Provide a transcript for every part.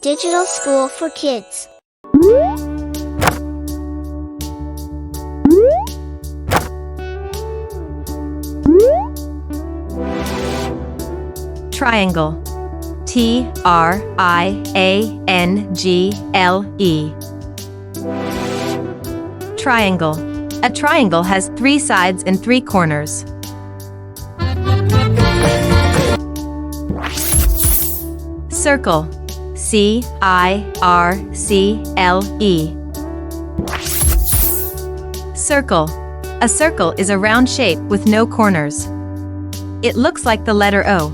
Digital School for Kids. Triangle. Triangle. Triangle. A triangle has 3 sides and 3 corners. Circle. Circle. Circle. A circle is a round shape with no corners. It looks like the letter O.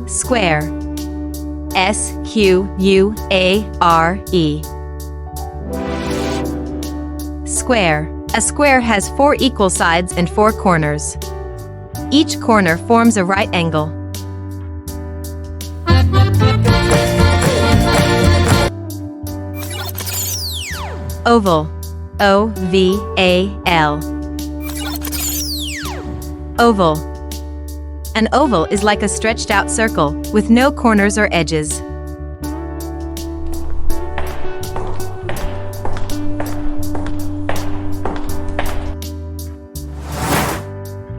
Square. Square. Square. A square has 4 equal sides and 4 corners. Each corner forms a right angle. Oval. Oval. Oval. An oval is like a stretched out circle with no corners or edges.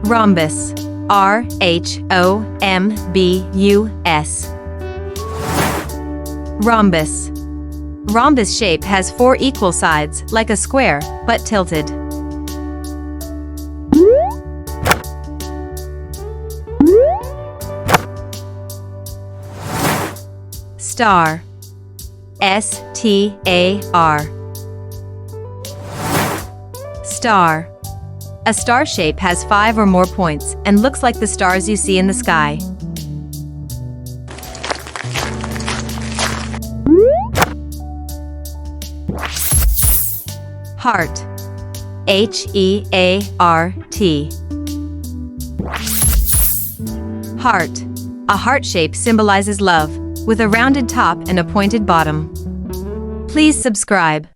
Rhombus. Rhombus. Rhombus. Rhombus shape has 4 equal sides, like a square, but tilted. Star. Star. Star. A star shape has 5 or more points and looks like the stars you see in the sky. Heart. Heart. Heart. A heart shape symbolizes love, with a rounded top and a pointed bottom. Please subscribe.